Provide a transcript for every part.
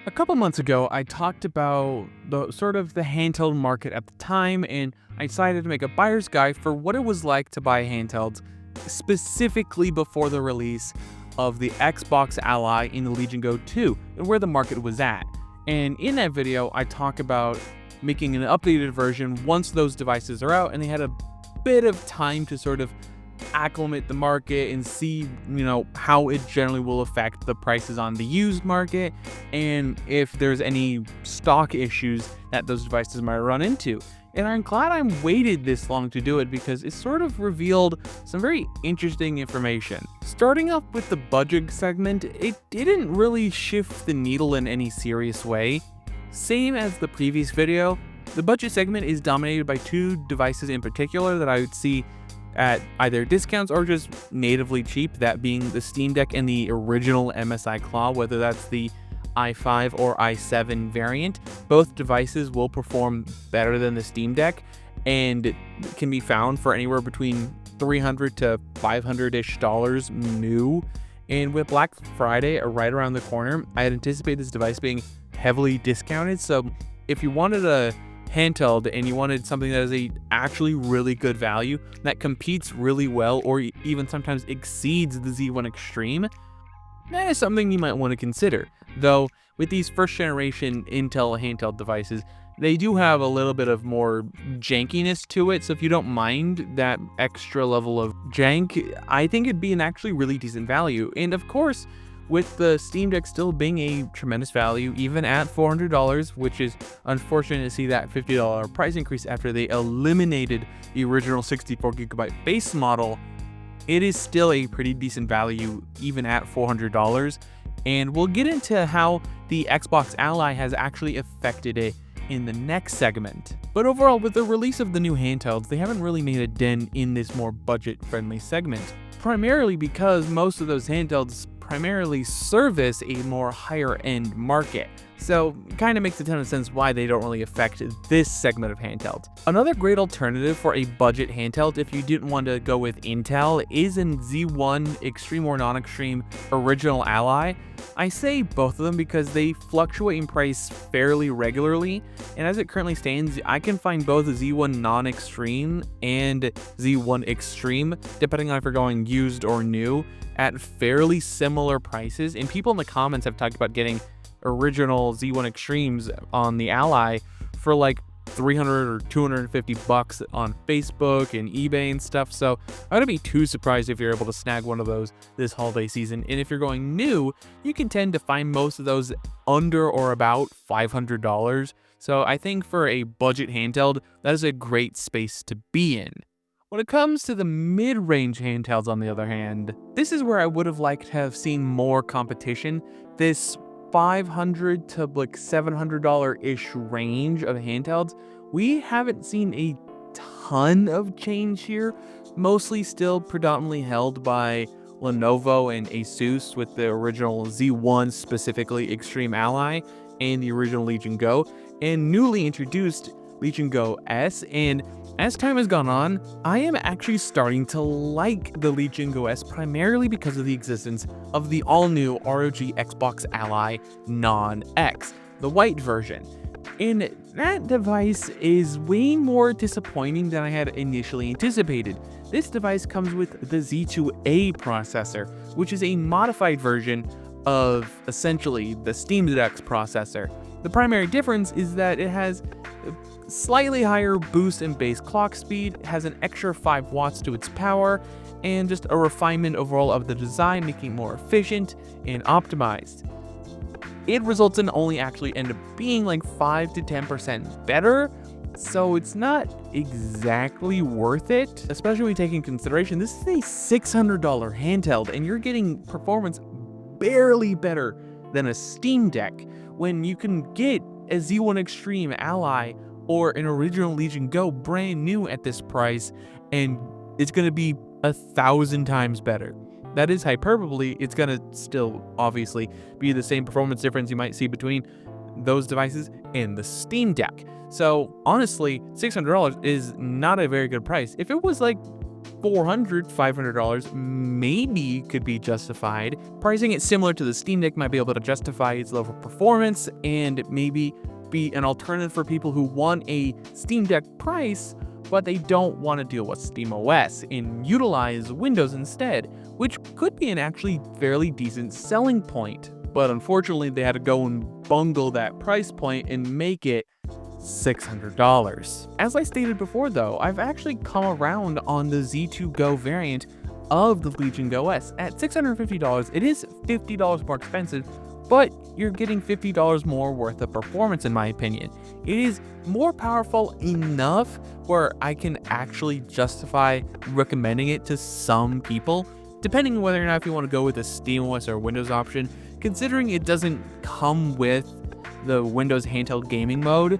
A couple months ago, I talked about the handheld market at the time, and I decided to make a buyer's guide for what it was like to buy handhelds, specifically before the release of the Xbox Ally in the Legion Go 2, and where the market was at. And in that video, I talk about making an updated version once those devices are out, and they had a bit of time to sort of acclimate the market and see, how it generally will affect the prices on the used market and if there's any stock issues that those devices might run into. And I'm glad I waited this long to do it because it sort of revealed some very interesting information. Starting off with the budget segment, it didn't really shift the needle in any serious way. Same as the previous video, the budget segment is dominated by two devices in particular that I would see at either discounts or just natively cheap, that being the Steam Deck and the original MSI Claw, whether that's the i5 or i7 variant. Both devices will perform better than the Steam Deck and can be found for anywhere between $300 to $500-ish new. And with Black Friday right around the corner, I had anticipated this device being heavily discounted. So if you wanted a handheld and you wanted something that is a actually really good value that competes really well or even sometimes exceeds the Z1 Extreme, that is something you might want to consider. Though with these first generation Intel handheld devices, they do have a little bit of more jankiness to it, so if you don't mind that extra level of jank, I think it'd be an actually really decent value. And of course, with the Steam Deck still being a tremendous value, even at $400, which is unfortunate to see that $50 price increase after they eliminated the original 64GB base model, it is still a pretty decent value even at $400. And we'll get into how the Xbox Ally has actually affected it in the next segment. But overall, with the release of the new handhelds, they haven't really made a dent in this more budget-friendly segment, primarily because most of those handhelds primarily service a more higher end market. So it kind of makes a ton of sense why they don't really affect this segment of handheld. Another great alternative for a budget handheld if you didn't want to go with Intel is in Z1 Extreme or Non-Extreme Original Ally. I say both of them because they fluctuate in price fairly regularly, and as it currently stands, I can find both Z1 Non-Extreme and Z1 Extreme, depending on if you're going used or new, at fairly similar prices. And people in the comments have talked about getting original Z1 Extremes on the Ally for like $300 or $250 on Facebook and eBay and stuff. So I wouldn't be too surprised if you're able to snag one of those this holiday season. And if you're going new, you can tend to find most of those under or about $500. So I think for a budget handheld, that is a great space to be in. When it comes to the mid-range handhelds, on the other hand, this is where I would have liked to have seen more competition. This $500 to like $700-ish range of handhelds, we haven't seen a ton of change here, mostly still predominantly held by Lenovo and Asus with the original Z1, specifically Extreme Ally, and the original Legion Go, and newly introduced Legion Go S. And as time has gone on, I am actually starting to like the Legion Go S primarily because of the existence of the all-new ROG Xbox Ally Non-X, the white version. And that device is way more disappointing than I had initially anticipated. This device comes with the Z2A processor, which is a modified version of essentially the Steam Deck's processor. The primary difference is that it has slightly higher boost and base clock speed, has an extra 5 watts to its power, and just a refinement overall of the design, making it more efficient and optimized. It results in only actually end up being like 5 to 10% better, so it's not exactly worth it, especially when you take into consideration this is a $600 handheld and you're getting performance barely better than a Steam Deck when you can get a Z1 Extreme Ally or an original Legion Go brand new at this price, and it's going to be 1,000 times better. That is hyperbole. It's going to still obviously be the same performance difference you might see between those devices and the Steam Deck. So honestly, $600 is not a very good price. If it was like $500 maybe could be justified. Pricing it similar to the Steam Deck might be able to justify its level of performance and maybe be an alternative for people who want a Steam Deck price, but they don't want to deal with SteamOS and utilize Windows instead, which could be an actually fairly decent selling point. But unfortunately, they had to go and bungle that price point and make it $600. As I stated before though, I've actually come around on the Z2 Go variant of the Legion Go S. At $650, it is $50 more expensive, but you're getting $50 more worth of performance in my opinion. It is more powerful enough where I can actually justify recommending it to some people, depending on whether or not if you want to go with a SteamOS or Windows option, considering it doesn't come with the Windows handheld gaming mode,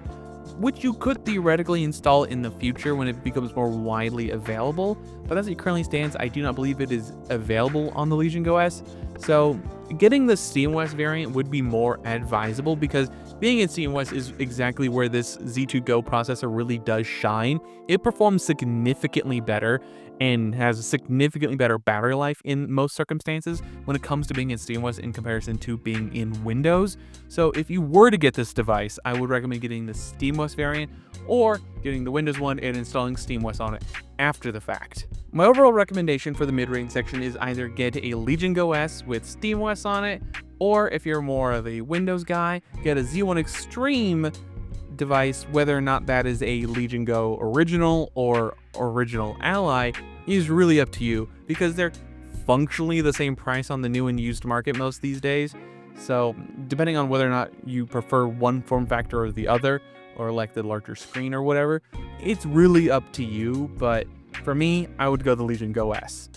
which you could theoretically install in the future when it becomes more widely available, but as it currently stands, I do not believe it is available on the Legion Go S. So getting the SteamOS variant would be more advisable because being in SteamOS is exactly where this Z2 Go processor really does shine. It performs significantly better and has a significantly better battery life in most circumstances when it comes to being in SteamOS in comparison to being in Windows. So if you were to get this device, I would recommend getting the SteamOS variant or getting the Windows one and installing SteamOS on it after the fact. My overall recommendation for the mid-range section is either get a Legion Go S with SteamOS on it, or if you're more of a Windows guy, get a Z1 Extreme device. Whether or not that is a Legion Go Original or Original Ally is really up to you because they're functionally the same price on the new and used market most these days. So depending on whether or not you prefer one form factor or the other, or like the larger screen or whatever, it's really up to you. But for me, I would go the Legion Go S.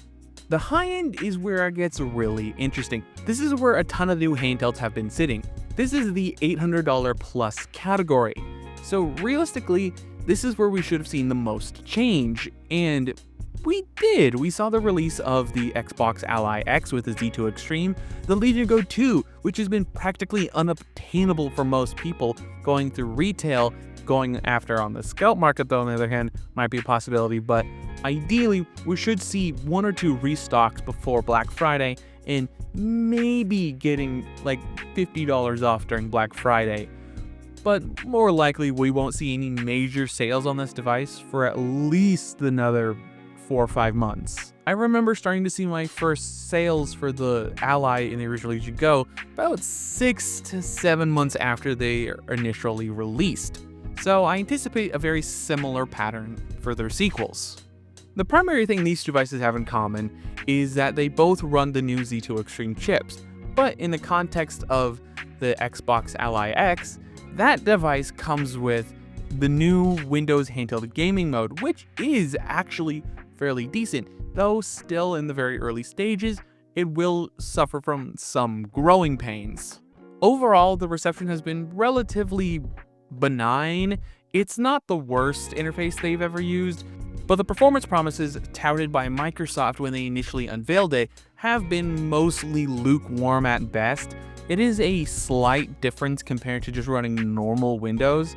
The high end is where it gets really interesting. This is where a ton of new handhelds have been sitting. This is the $800 plus category. So realistically, this is where we should have seen the most change, and we did. We saw the release of the Xbox Ally X with the Z2 Extreme, the Legion Go 2, which has been practically unobtainable for most people going through retail. Going after on the scout market though, on the other hand, might be a possibility, but ideally we should see one or two restocks before Black Friday and maybe getting like $50 off during Black Friday. But more likely we won't see any major sales on this device for at least another 4 or 5 months. I remember starting to see my first sales for the Ally in the original Legion Go about 6 to 7 months after they initially released. So I anticipate a very similar pattern for their sequels. The primary thing these devices have in common is that they both run the new Z2 Extreme chips, but in the context of the Xbox Ally X, that device comes with the new Windows handheld gaming mode, which is actually fairly decent, though still in the very early stages, it will suffer from some growing pains. Overall, the reception has been relatively benign. It's not the worst interface they've ever used, but the performance promises touted by Microsoft when they initially unveiled it have been mostly lukewarm at best. It is a slight difference compared to just running normal Windows,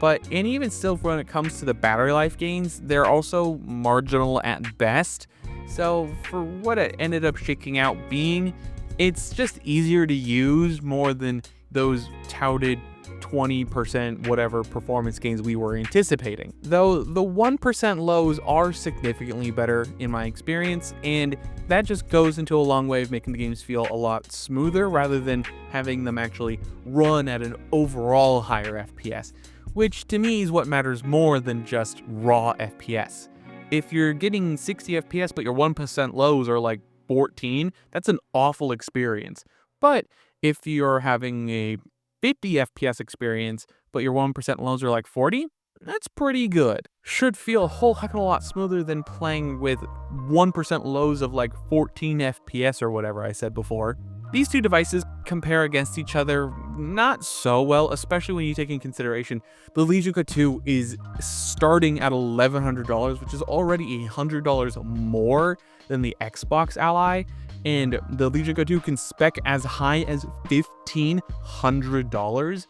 and even still when it comes to the battery life gains, they're also marginal at best. So for what it ended up shaking out being, it's just easier to use more than those touted 20% whatever performance gains we were anticipating. Though the 1% lows are significantly better in my experience, and that just goes into a long way of making the games feel a lot smoother rather than having them actually run at an overall higher FPS, which to me is what matters more than just raw FPS. If you're getting 60 FPS but your 1% lows are like 14, that's an awful experience. But if you're having a 50 FPS experience, but your 1% lows are like 40, that's pretty good. Should feel a whole heck of a lot smoother than playing with 1% lows of like 14 FPS or whatever I said before. These two devices compare against each other not so well, especially when you take in consideration the Legion Go 2 is starting at $1,100, which is already $100 more than the Xbox Ally, and the Legion Go 2 can spec as high as $1,500,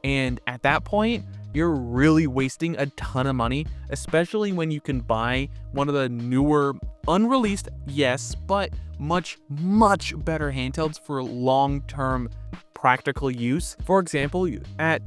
and at that point, you're really wasting a ton of money, especially when you can buy one of the newer, unreleased, yes, but much better handhelds for long-term practical use. For example, at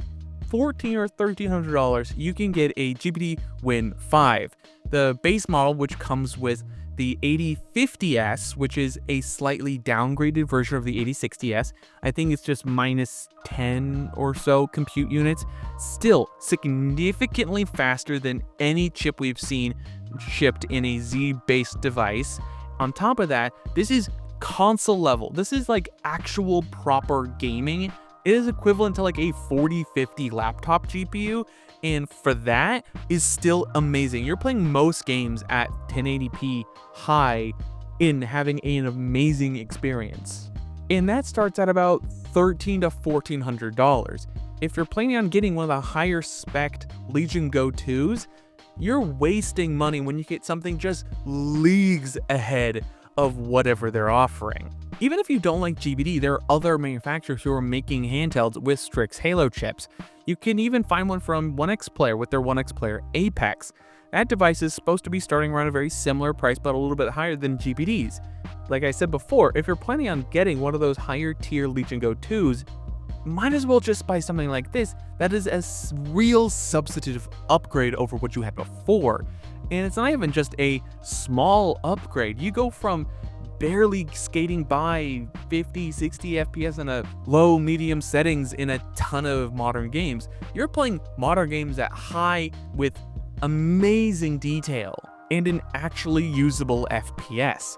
$1,400 or $1,300, you can get a GBD Win 5. The base model, which comes with the 8050S, which is a slightly downgraded version of the 8060S. I think it's just minus 10 or so compute units. Still significantly faster than any chip we've seen shipped in a Z-based device. On top of that, this is console level. This is like actual proper gaming. It is equivalent to like a 4050 laptop GPU, and for that is still amazing. You're playing most games at 1080p high in having an amazing experience. And that starts at about $1,300 to $1,400. If you're planning on getting one of the higher spec Legion Go 2s, you're wasting money when you get something just leagues ahead of whatever they're offering. Even if you don't like GBD, there are other manufacturers who are making handhelds with Strix Halo chips. You can even find one from 1xPlayer with their 1xPlayer Apex. That device is supposed to be starting around a very similar price, but a little bit higher than GBD's. Like I said before, if you're planning on getting one of those higher tier Legion Go 2s, might as well just buy something like this that is a real substantive upgrade over what you had before. And it's not even just a small upgrade. You go from barely skating by 50, 60 FPS in a low, medium settings in a ton of modern games. You're playing modern games at high with amazing detail and an actually usable FPS.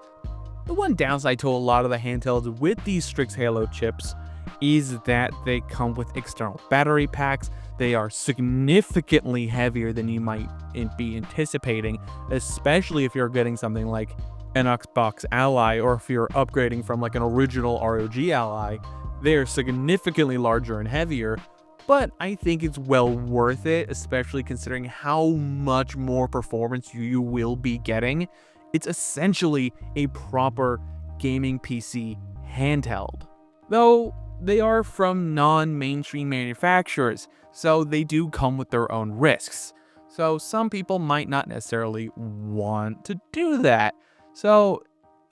The one downside to a lot of the handhelds with these Strix Halo chips is that they come with external battery packs. They are significantly heavier than you might be anticipating, especially if you're getting something like an Xbox Ally, or if you're upgrading from like an original ROG Ally. They're significantly larger and heavier, but I think it's well worth it, especially considering how much more performance you will be getting. It's essentially a proper gaming PC handheld. Though they are from non-mainstream manufacturers, so they do come with their own risks. So some people might not necessarily want to do that. So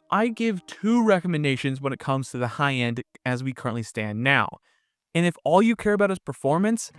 I give two recommendations when it comes to the high end as we currently stand now. And if all you care about is performance,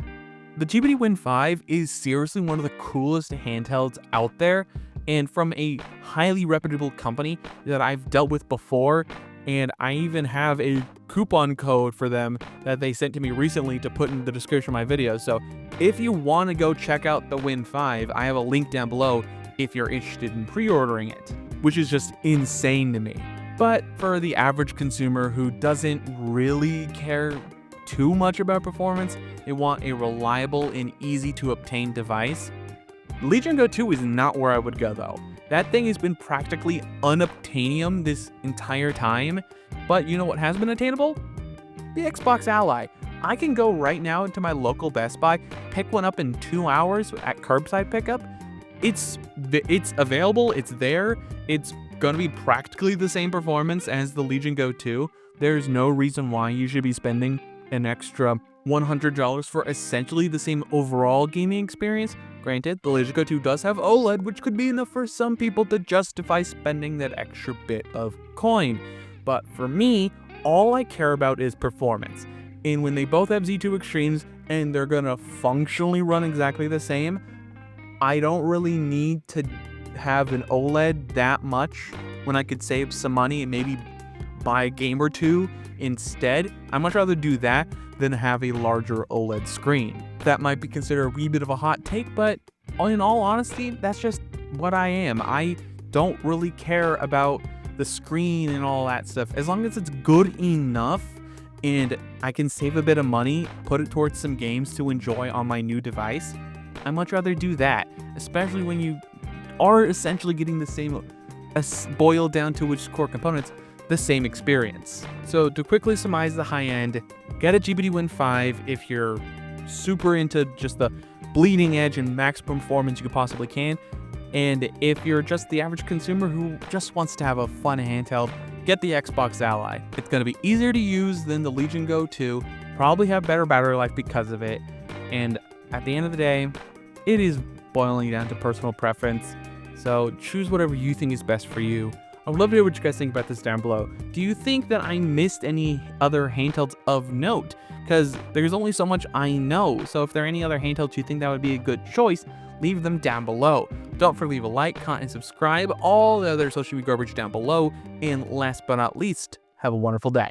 the GBD Win 5 is seriously one of the coolest handhelds out there, and from a highly reputable company that I've dealt with before. And I even have a coupon code for them that they sent to me recently to put in the description of my video. So if you want to go check out the Win 5, I have a link down below if you're interested in pre-ordering it, which is just insane to me. But for the average consumer who doesn't really care too much about performance, they want a reliable and easy to obtain device, Legion Go 2 is not where I would go though. That thing has been practically unobtainium this entire time, but you know what has been attainable? The Xbox Ally. I can go right now into my local Best Buy, pick one up in 2 hours at curbside pickup. It's available, it's there, it's gonna be practically the same performance as the Legion Go 2. There's no reason why you should be spending an extra $100 for essentially the same overall gaming experience. Granted, the Legion Go 2 does have OLED, which could be enough for some people to justify spending that extra bit of coin. But for me, all I care about is performance. And when they both have Z2 Extremes and they're gonna functionally run exactly the same, I don't really need to have an OLED that much when I could save some money and maybe buy a game or two instead. I'd much rather do that than have a larger OLED screen. That might be considered a wee bit of a hot take, but in all honesty, that's just what I am. I don't really care about the screen and all that stuff. As long as it's good enough and I can save a bit of money, put it towards some games to enjoy on my new device, I'd much rather do that, especially when you are essentially getting the same, boiled down to which core components, the same experience. So to quickly surmise the high end, get a GBD Win 5 if you're super into just the bleeding edge and max performance you possibly can. And if you're just the average consumer who just wants to have a fun handheld, get the Xbox Ally. It's going to be easier to use than the Legion Go 2, probably have better battery life because of it, and At the end of the day, it is boiling down to personal preference. So choose whatever you think is best for you. I would love to hear what you guys think about this down below. Do you think that I missed any other handhelds of note? Because there's only so much I know. So if there are any other handhelds you think that would be a good choice, leave them down below. Don't forget to leave a like, comment, and subscribe. All the other social media garbage down below. And last but not least, have a wonderful day.